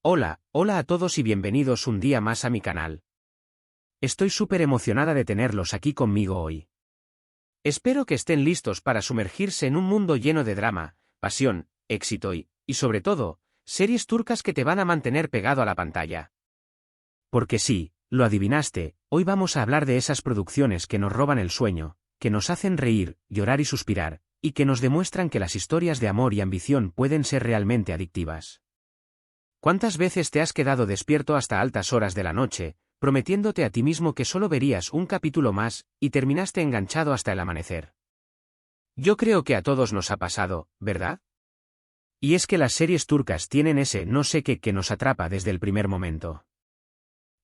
Hola a todos y bienvenidos un día más a mi canal. Estoy súper emocionada de tenerlos aquí conmigo hoy. Espero que estén listos para sumergirse en un mundo lleno de drama, pasión, éxito y, sobre todo, series turcas que te van a mantener pegado a la pantalla. Porque sí, lo adivinaste, hoy vamos a hablar de esas producciones que nos roban el sueño, que nos hacen reír, llorar y suspirar, y que nos demuestran que las historias de amor y ambición pueden ser realmente adictivas. ¿Cuántas veces te has quedado despierto hasta altas horas de la noche, prometiéndote a ti mismo que solo verías un capítulo más, y terminaste enganchado hasta el amanecer? Yo creo que a todos nos ha pasado, ¿verdad? Y es que las series turcas tienen ese no sé qué que nos atrapa desde el primer momento.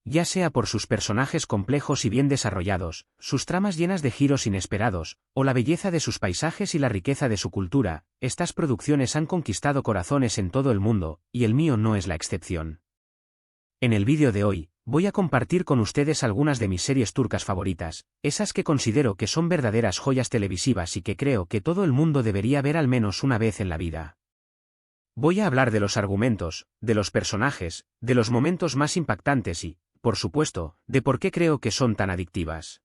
Ya sea por sus personajes complejos y bien desarrollados, sus tramas llenas de giros inesperados, o la belleza de sus paisajes y la riqueza de su cultura, estas producciones han conquistado corazones en todo el mundo, y el mío no es la excepción. En el vídeo de hoy, voy a compartir con ustedes algunas de mis series turcas favoritas, esas que considero que son verdaderas joyas televisivas y que creo que todo el mundo debería ver al menos una vez en la vida. Voy a hablar de los argumentos, de los personajes, de los momentos más impactantes y, por supuesto, de por qué creo que son tan adictivas.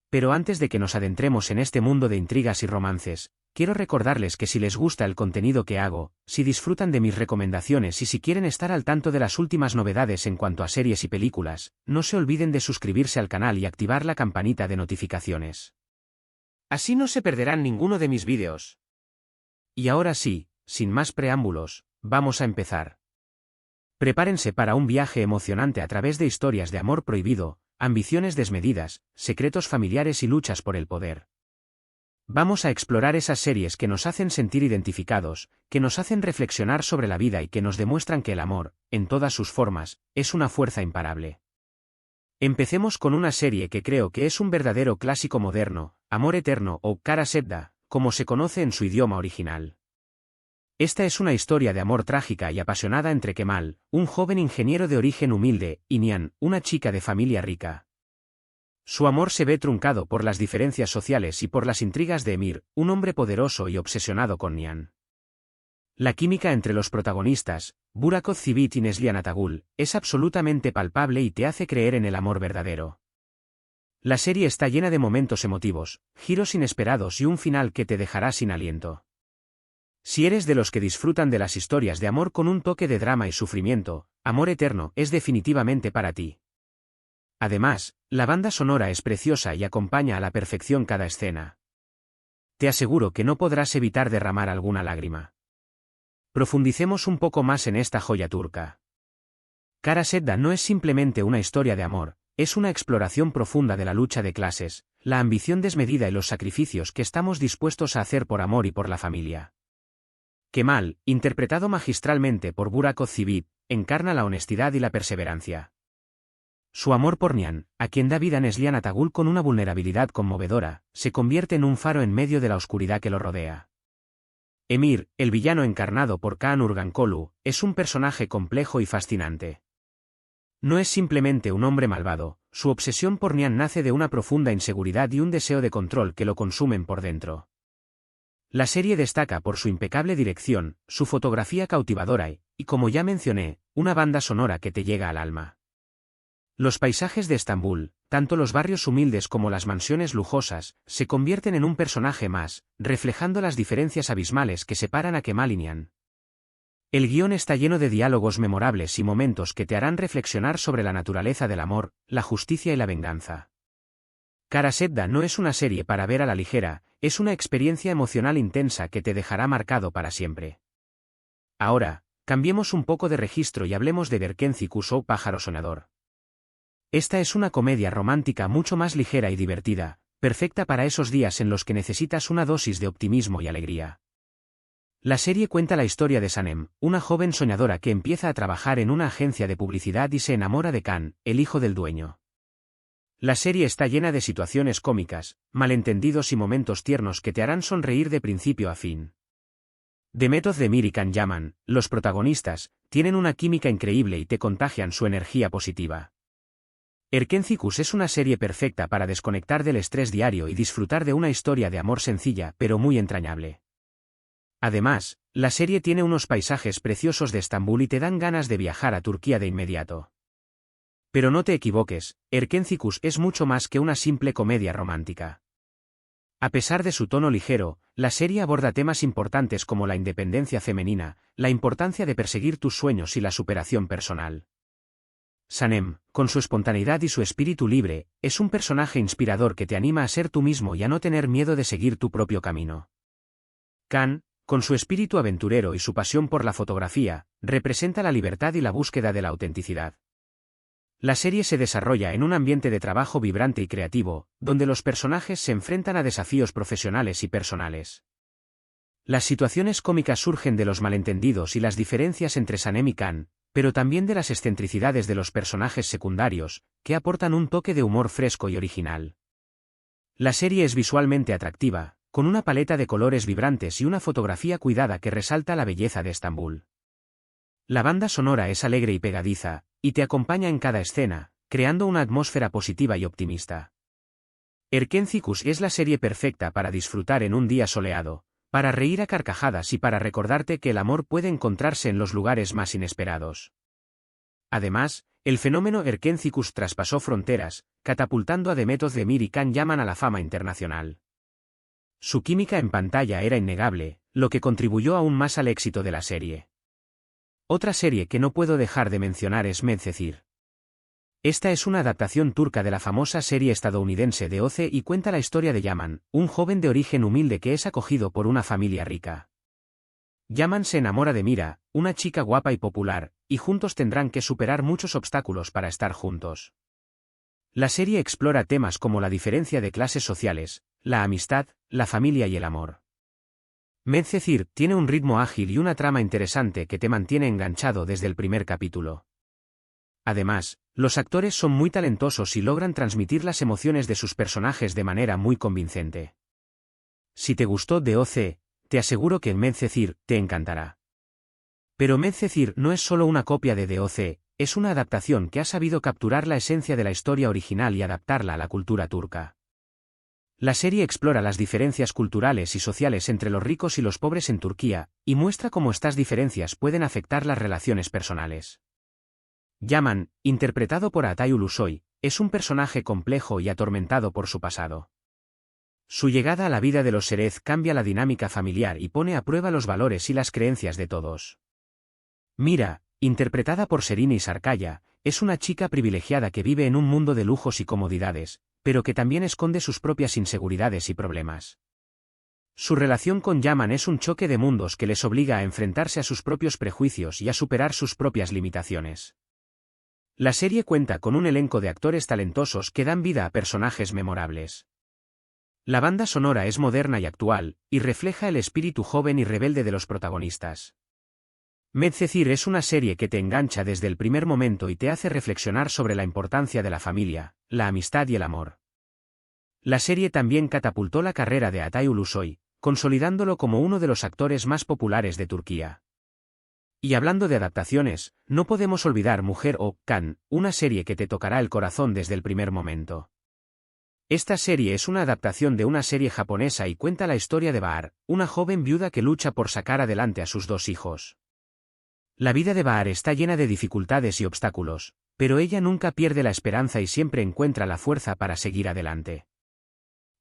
Pero antes de que nos adentremos en este mundo de intrigas y romances, quiero recordarles que si les gusta el contenido que hago, si disfrutan de mis recomendaciones y si quieren estar al tanto de las últimas novedades en cuanto a series y películas, no se olviden de suscribirse al canal y activar la campanita de notificaciones. Así no se perderán ninguno de mis vídeos. Y ahora sí, sin más preámbulos, vamos a empezar. Prepárense para un viaje emocionante a través de historias de amor prohibido, ambiciones desmedidas, secretos familiares y luchas por el poder. Vamos a explorar esas series que nos hacen sentir identificados, que nos hacen reflexionar sobre la vida y que nos demuestran que el amor, en todas sus formas, es una fuerza imparable. Empecemos con una serie que creo que es un verdadero clásico moderno, Amor Eterno o Kara Sevda, como se conoce en su idioma original. Esta es una historia de amor trágica y apasionada entre Kemal, un joven ingeniero de origen humilde, y Nihan, una chica de familia rica. Su amor se ve truncado por las diferencias sociales y por las intrigas de Emir, un hombre poderoso y obsesionado con Nihan. La química entre los protagonistas, Burak Özçivit y Neslihan Atagul, es absolutamente palpable y te hace creer en el amor verdadero. La serie está llena de momentos emotivos, giros inesperados y un final que te dejará sin aliento. Si eres de los que disfrutan de las historias de amor con un toque de drama y sufrimiento, Amor Eterno es definitivamente para ti. Además, la banda sonora es preciosa y acompaña a la perfección cada escena. Te aseguro que no podrás evitar derramar alguna lágrima. Profundicemos un poco más en esta joya turca. Kara Sevda no es simplemente una historia de amor, es una exploración profunda de la lucha de clases, la ambición desmedida y los sacrificios que estamos dispuestos a hacer por amor y por la familia. Kemal, interpretado magistralmente por Burak Özçivit, encarna la honestidad y la perseverancia. Su amor por Nihan, a quien da vida Neslihan Atagul con una vulnerabilidad conmovedora, se convierte en un faro en medio de la oscuridad que lo rodea. Emir, el villano encarnado por Kaan Urgankolu, es un personaje complejo y fascinante. No es simplemente un hombre malvado, su obsesión por Nihan nace de una profunda inseguridad y un deseo de control que lo consumen por dentro. La serie destaca por su impecable dirección, su fotografía cautivadora y, como ya mencioné, una banda sonora que te llega al alma. Los paisajes de Estambul, tanto los barrios humildes como las mansiones lujosas, se convierten en un personaje más, reflejando las diferencias abismales que separan a Kemal y Nihan. El guión está lleno de diálogos memorables y momentos que te harán reflexionar sobre la naturaleza del amor, la justicia y la venganza. Kara Sevda no es una serie para ver a la ligera, es una experiencia emocional intensa que te dejará marcado para siempre. Ahora, cambiemos un poco de registro y hablemos de Erkenci o Pájaro Soñador. Esta es una comedia romántica mucho más ligera y divertida, perfecta para esos días en los que necesitas una dosis de optimismo y alegría. La serie cuenta la historia de Sanem, una joven soñadora que empieza a trabajar en una agencia de publicidad y se enamora de Kaan, el hijo del dueño. La serie está llena de situaciones cómicas, malentendidos y momentos tiernos que te harán sonreír de principio a fin. Demet Özdemir y Can Yaman, los protagonistas, tienen una química increíble y te contagian su energía positiva. Erkenci es una serie perfecta para desconectar del estrés diario y disfrutar de una historia de amor sencilla pero muy entrañable. Además, la serie tiene unos paisajes preciosos de Estambul y te dan ganas de viajar a Turquía de inmediato. Pero no te equivoques, Erkencikus es mucho más que una simple comedia romántica. A pesar de su tono ligero, la serie aborda temas importantes como la independencia femenina, la importancia de perseguir tus sueños y la superación personal. Sanem, con su espontaneidad y su espíritu libre, es un personaje inspirador que te anima a ser tú mismo y a no tener miedo de seguir tu propio camino. Can, con su espíritu aventurero y su pasión por la fotografía, representa la libertad y la búsqueda de la autenticidad. La serie se desarrolla en un ambiente de trabajo vibrante y creativo, donde los personajes se enfrentan a desafíos profesionales y personales. Las situaciones cómicas surgen de los malentendidos y las diferencias entre Sanem y Can, pero también de las excentricidades de los personajes secundarios, que aportan un toque de humor fresco y original. La serie es visualmente atractiva, con una paleta de colores vibrantes y una fotografía cuidada que resalta la belleza de Estambul. La banda sonora es alegre y pegadiza, y te acompaña en cada escena, creando una atmósfera positiva y optimista. Erkencikus es la serie perfecta para disfrutar en un día soleado, para reír a carcajadas y para recordarte que el amor puede encontrarse en los lugares más inesperados. Además, el fenómeno Erkencikus traspasó fronteras, catapultando a Demet Özdemir y Can Yaman a la fama internacional. Su química en pantalla era innegable, lo que contribuyó aún más al éxito de la serie. Otra serie que no puedo dejar de mencionar es Medcezir. Esta es una adaptación turca de la famosa serie estadounidense de OC y cuenta la historia de Yaman, un joven de origen humilde que es acogido por una familia rica. Yaman se enamora de Mira, una chica guapa y popular, y juntos tendrán que superar muchos obstáculos para estar juntos. La serie explora temas como la diferencia de clases sociales, la amistad, la familia y el amor. Medcezir tiene un ritmo ágil y una trama interesante que te mantiene enganchado desde el primer capítulo. Además, los actores son muy talentosos y logran transmitir las emociones de sus personajes de manera muy convincente. Si te gustó DOC, te aseguro que Medcezir te encantará. Pero Medcezir no es solo una copia de DOC, es una adaptación que ha sabido capturar la esencia de la historia original y adaptarla a la cultura turca. La serie explora las diferencias culturales y sociales entre los ricos y los pobres en Turquía, y muestra cómo estas diferencias pueden afectar las relaciones personales. Yaman, interpretado por Atay Ulusoy, es un personaje complejo y atormentado por su pasado. Su llegada a la vida de los Şeref cambia la dinámica familiar y pone a prueba los valores y las creencias de todos. Mira, interpretada por Şerini Sarkaya, es una chica privilegiada que vive en un mundo de lujos y comodidades, pero que también esconde sus propias inseguridades y problemas. Su relación con Yaman es un choque de mundos que les obliga a enfrentarse a sus propios prejuicios y a superar sus propias limitaciones. La serie cuenta con un elenco de actores talentosos que dan vida a personajes memorables. La banda sonora es moderna y actual, y refleja el espíritu joven y rebelde de los protagonistas. Medcezir es una serie que te engancha desde el primer momento y te hace reflexionar sobre la importancia de la familia, la amistad y el amor. La serie también catapultó la carrera de Atay Ulusoy, consolidándolo como uno de los actores más populares de Turquía. Y hablando de adaptaciones, no podemos olvidar Mujer o Can, una serie que te tocará el corazón desde el primer momento. Esta serie es una adaptación de una serie japonesa y cuenta la historia de Bahar, una joven viuda que lucha por sacar adelante a sus dos hijos. La vida de Bahar está llena de dificultades y obstáculos, pero ella nunca pierde la esperanza y siempre encuentra la fuerza para seguir adelante.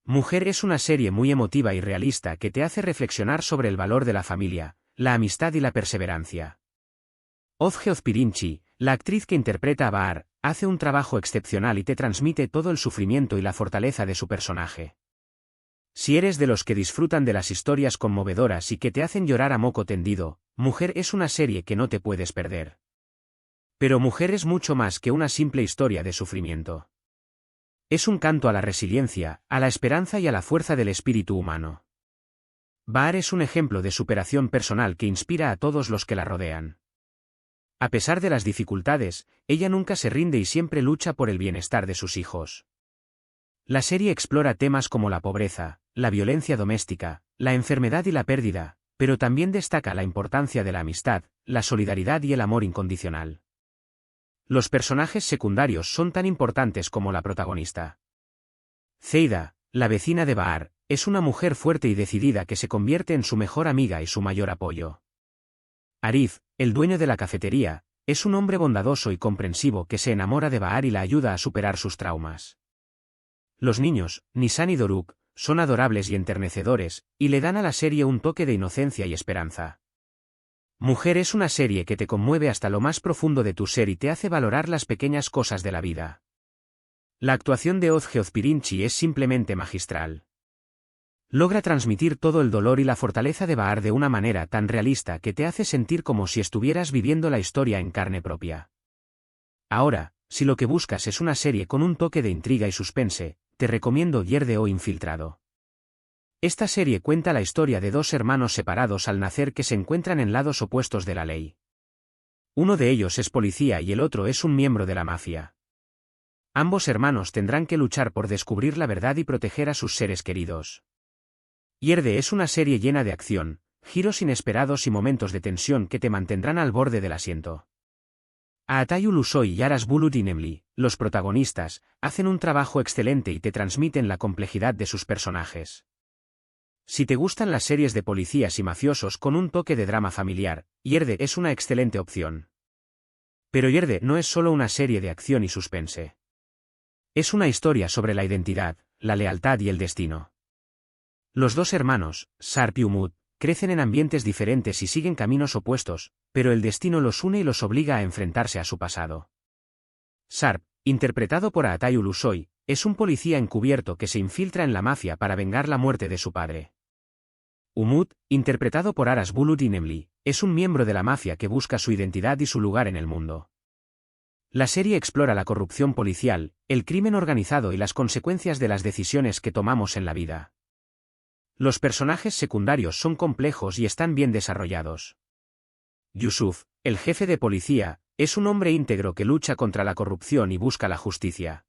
Mujer es una serie muy emotiva y realista que te hace reflexionar sobre el valor de la familia, la amistad y la perseverancia. Özge Özpirinçci, la actriz que interpreta a Bahar, hace un trabajo excepcional y te transmite todo el sufrimiento y la fortaleza de su personaje. Si eres de los que disfrutan de las historias conmovedoras y que te hacen llorar a moco tendido, Mujer es una serie que no te puedes perder. Pero Mujer es mucho más que una simple historia de sufrimiento. Es un canto a la resiliencia, a la esperanza y a la fuerza del espíritu humano. Bahar es un ejemplo de superación personal que inspira a todos los que la rodean. A pesar de las dificultades, ella nunca se rinde y siempre lucha por el bienestar de sus hijos. La serie explora temas como la pobreza, la violencia doméstica, la enfermedad y la pérdida, pero también destaca la importancia de la amistad, la solidaridad y el amor incondicional. Los personajes secundarios son tan importantes como la protagonista. Zeida, la vecina de Bahar, es una mujer fuerte y decidida que se convierte en su mejor amiga y su mayor apoyo. Arif, el dueño de la cafetería, es un hombre bondadoso y comprensivo que se enamora de Bahar y la ayuda a superar sus traumas. Los niños, Nisan y Doruk, son adorables y enternecedores, y le dan a la serie un toque de inocencia y esperanza. Mujer es una serie que te conmueve hasta lo más profundo de tu ser y te hace valorar las pequeñas cosas de la vida. La actuación de Ozge Ozpirinchi es simplemente magistral. Logra transmitir todo el dolor y la fortaleza de Bahar de una manera tan realista que te hace sentir como si estuvieras viviendo la historia en carne propia. Ahora, si lo que buscas es una serie con un toque de intriga y suspense, te recomiendo Yerde o Infiltrado. Esta serie cuenta la historia de dos hermanos separados al nacer que se encuentran en lados opuestos de la ley. Uno de ellos es policía y el otro es un miembro de la mafia. Ambos hermanos tendrán que luchar por descubrir la verdad y proteger a sus seres queridos. Yerde es una serie llena de acción, giros inesperados y momentos de tensión que te mantendrán al borde del asiento. Aatayu Lusoy y Aras Bulut-Inemli, los protagonistas, hacen un trabajo excelente y te transmiten la complejidad de sus personajes. Si te gustan las series de policías y mafiosos con un toque de drama familiar, Yerde es una excelente opción. Pero Yerde no es solo una serie de acción y suspense. Es una historia sobre la identidad, la lealtad y el destino. Los dos hermanos, Sarp y Umut, crecen en ambientes diferentes y siguen caminos opuestos, pero el destino los une y los obliga a enfrentarse a su pasado. Sarp, interpretado por Aatayu Lusoy, es un policía encubierto que se infiltra en la mafia para vengar la muerte de su padre. Umut, interpretado por Aras Bulut-Inemli, es un miembro de la mafia que busca su identidad y su lugar en el mundo. La serie explora la corrupción policial, el crimen organizado y las consecuencias de las decisiones que tomamos en la vida. Los personajes secundarios son complejos y están bien desarrollados. Yusuf, el jefe de policía, es un hombre íntegro que lucha contra la corrupción y busca la justicia.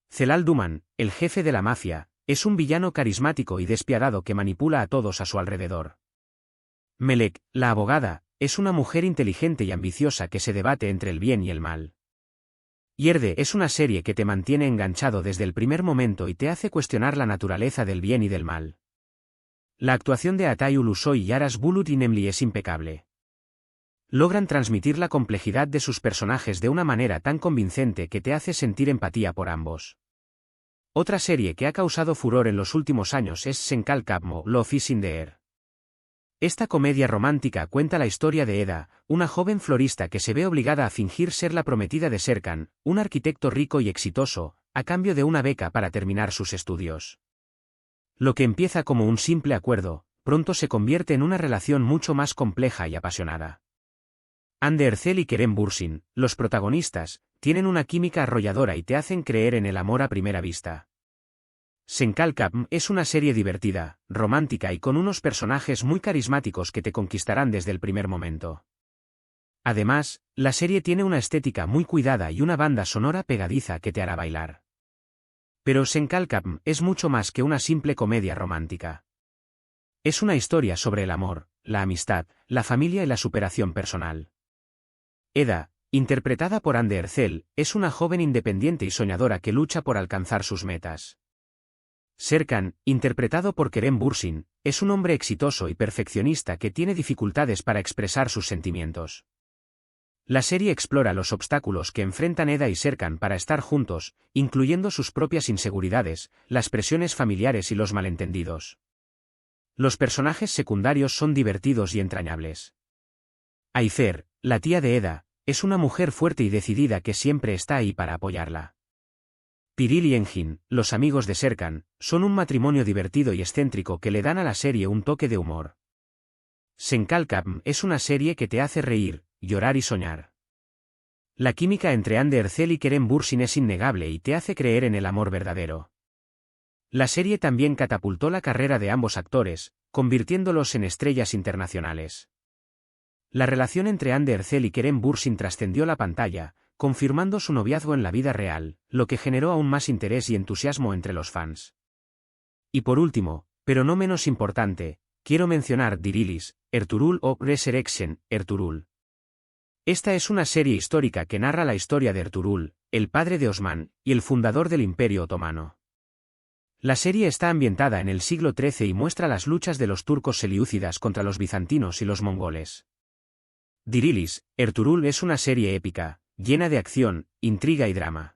Celal Duman, el jefe de la mafia, es un villano carismático y despiadado que manipula a todos a su alrededor. Melek, la abogada, es una mujer inteligente y ambiciosa que se debate entre el bien y el mal. Yerde es una serie que te mantiene enganchado desde el primer momento y te hace cuestionar la naturaleza del bien y del mal. La actuación de Aatayu Lusoy y Aras Bulut-Inemli es impecable. Logran transmitir la complejidad de sus personajes de una manera tan convincente que te hace sentir empatía por ambos. Otra serie que ha causado furor en los últimos años es Senkal Kapmo, Love is in the Air. Esta comedia romántica cuenta la historia de Eda, una joven florista que se ve obligada a fingir ser la prometida de Serkan, un arquitecto rico y exitoso, a cambio de una beca para terminar sus estudios. Lo que empieza como un simple acuerdo, pronto se convierte en una relación mucho más compleja y apasionada. Hande Erçel y Kerem Bürsin, los protagonistas, tienen una química arrolladora y te hacen creer en el amor a primera vista. Senkal Kapm es una serie divertida, romántica y con unos personajes muy carismáticos que te conquistarán desde el primer momento. Además, la serie tiene una estética muy cuidada y una banda sonora pegadiza que te hará bailar. Pero Senkal Kapm es mucho más que una simple comedia romántica. Es una historia sobre el amor, la amistad, la familia y la superación personal. Eda, interpretada por Hande Erçel, es una joven independiente y soñadora que lucha por alcanzar sus metas. Serkan, interpretado por Kerem Bürsin, es un hombre exitoso y perfeccionista que tiene dificultades para expresar sus sentimientos. La serie explora los obstáculos que enfrentan Eda y Serkan para estar juntos, incluyendo sus propias inseguridades, las presiones familiares y los malentendidos. Los personajes secundarios son divertidos y entrañables. Ayfer, la tía de Eda, es una mujer fuerte y decidida que siempre está ahí para apoyarla. Piril y Engin, los amigos de Serkan, son un matrimonio divertido y excéntrico que le dan a la serie un toque de humor. Senkal Kapm es una serie que te hace reír, llorar y soñar. La química entre Hande Erçel y Kerem Bürsin es innegable y te hace creer en el amor verdadero. La serie también catapultó la carrera de ambos actores, convirtiéndolos en estrellas internacionales. La relación entre Hande Erçel y Kerem Bürsin trascendió la pantalla, confirmando su noviazgo en la vida real, lo que generó aún más interés y entusiasmo entre los fans. Y por último, pero no menos importante, quiero mencionar Dirilis, Ertuğrul o Resurrection, Ertuğrul. Esta es una serie histórica que narra la historia de Ertuğrul, el padre de Osman, y el fundador del Imperio Otomano. La serie está ambientada en el siglo XIII y muestra las luchas de los turcos selyúcidas contra los bizantinos y los mongoles. Dirilis, Ertuğrul es una serie épica, llena de acción, intriga y drama.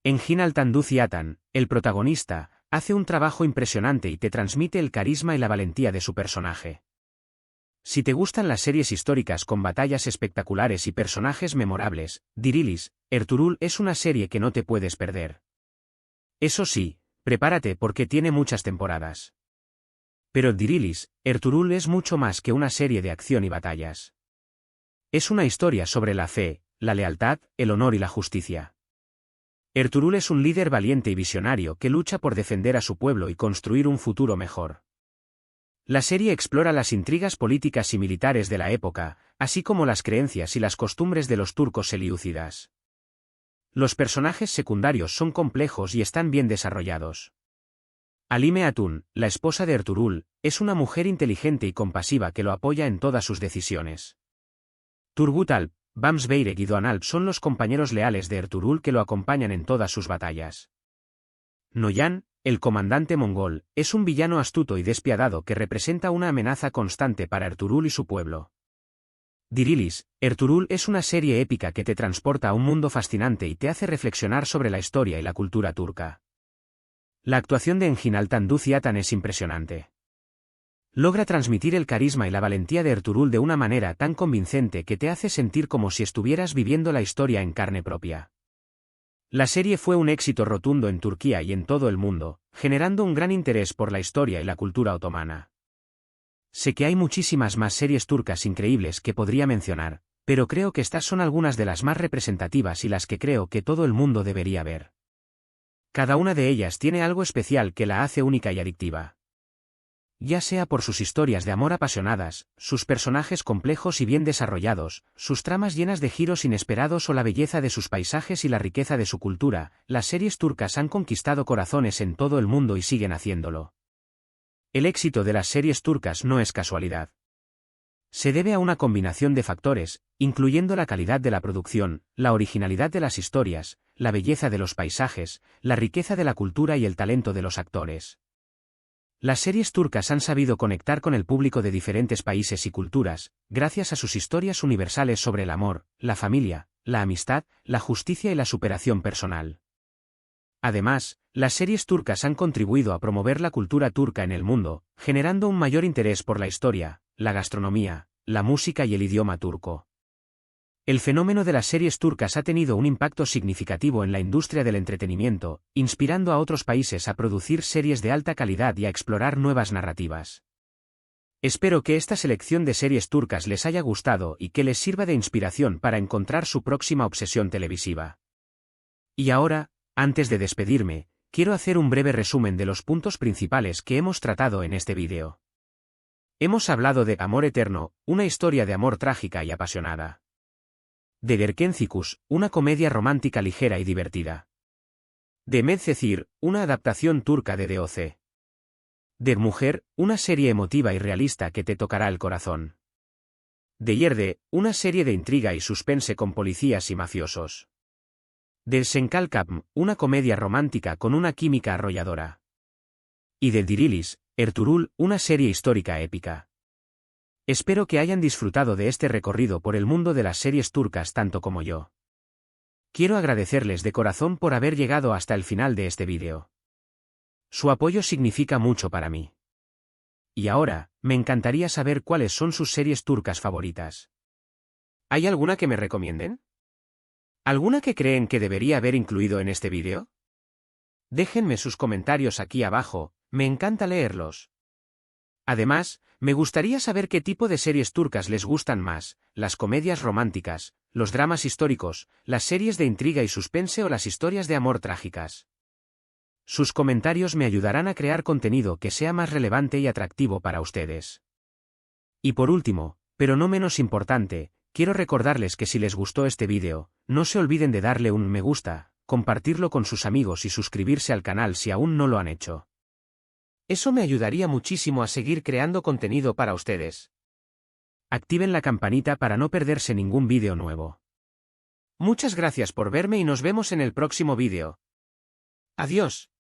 Engin Altan Atan, el protagonista, hace un trabajo impresionante y te transmite el carisma y la valentía de su personaje. Si te gustan las series históricas con batallas espectaculares y personajes memorables, Dirilis, Ertuğrul es una serie que no te puedes perder. Eso sí, prepárate porque tiene muchas temporadas. Pero Dirilis, Ertuğrul es mucho más que una serie de acción y batallas. Es una historia sobre la fe, la lealtad, el honor y la justicia. Ertuğrul es un líder valiente y visionario que lucha por defender a su pueblo y construir un futuro mejor. La serie explora las intrigas políticas y militares de la época, así como las creencias y las costumbres de los turcos selyúcidas. Los personajes secundarios son complejos y están bien desarrollados. Halime Hatun, la esposa de Ertuğrul, es una mujer inteligente y compasiva que lo apoya en todas sus decisiones. Turgut Alp, Bams Beyrek y Doğan Alp son los compañeros leales de Ertuğrul que lo acompañan en todas sus batallas. Noyan, el comandante mongol, es un villano astuto y despiadado que representa una amenaza constante para Ertuğrul y su pueblo. Dirilis, Ertuğrul es una serie épica que te transporta a un mundo fascinante y te hace reflexionar sobre la historia y la cultura turca. La actuación de Engin Altan Atan es impresionante. Logra transmitir el carisma y la valentía de Ertuğrul de una manera tan convincente que te hace sentir como si estuvieras viviendo la historia en carne propia. La serie fue un éxito rotundo en Turquía y en todo el mundo, generando un gran interés por la historia y la cultura otomana. Sé que hay muchísimas más series turcas increíbles que podría mencionar, pero creo que estas son algunas de las más representativas y las que creo que todo el mundo debería ver. Cada una de ellas tiene algo especial que la hace única y adictiva. Ya sea por sus historias de amor apasionadas, sus personajes complejos y bien desarrollados, sus tramas llenas de giros inesperados o la belleza de sus paisajes y la riqueza de su cultura, las series turcas han conquistado corazones en todo el mundo y siguen haciéndolo. El éxito de las series turcas no es casualidad. Se debe a una combinación de factores, incluyendo la calidad de la producción, la originalidad de las historias, la belleza de los paisajes, la riqueza de la cultura y el talento de los actores. Las series turcas han sabido conectar con el público de diferentes países y culturas, gracias a sus historias universales sobre el amor, la familia, la amistad, la justicia y la superación personal. Además, las series turcas han contribuido a promover la cultura turca en el mundo, generando un mayor interés por la historia, la gastronomía, la música y el idioma turco. El fenómeno de las series turcas ha tenido un impacto significativo en la industria del entretenimiento, inspirando a otros países a producir series de alta calidad y a explorar nuevas narrativas. Espero que esta selección de series turcas les haya gustado y que les sirva de inspiración para encontrar su próxima obsesión televisiva. Y ahora, antes de despedirme, quiero hacer un breve resumen de los puntos principales que hemos tratado en este vídeo. Hemos hablado de Amor Eterno, una historia de amor trágica y apasionada. De Gerkencikus, una comedia romántica ligera y divertida. De Medcezir, una adaptación turca de DOC. De Mujer, una serie emotiva y realista que te tocará el corazón. De Yerde, una serie de intriga y suspense con policías y mafiosos. De Senkalkapm, una comedia romántica con una química arrolladora. Y de Dirilis, Ertuğrul, una serie histórica épica. Espero que hayan disfrutado de este recorrido por el mundo de las series turcas tanto como yo. Quiero agradecerles de corazón por haber llegado hasta el final de este vídeo. Su apoyo significa mucho para mí. Y ahora, me encantaría saber cuáles son sus series turcas favoritas. ¿Hay alguna que me recomienden? ¿Alguna que creen que debería haber incluido en este vídeo? Déjenme sus comentarios aquí abajo, me encanta leerlos. Además, me gustaría saber qué tipo de series turcas les gustan más, las comedias románticas, los dramas históricos, las series de intriga y suspense o las historias de amor trágicas. Sus comentarios me ayudarán a crear contenido que sea más relevante y atractivo para ustedes. Y por último, pero no menos importante, quiero recordarles que si les gustó este vídeo, no se olviden de darle un me gusta, compartirlo con sus amigos y suscribirse al canal si aún no lo han hecho. Eso me ayudaría muchísimo a seguir creando contenido para ustedes. Activen la campanita para no perderse ningún vídeo nuevo. Muchas gracias por verme y nos vemos en el próximo vídeo. Adiós.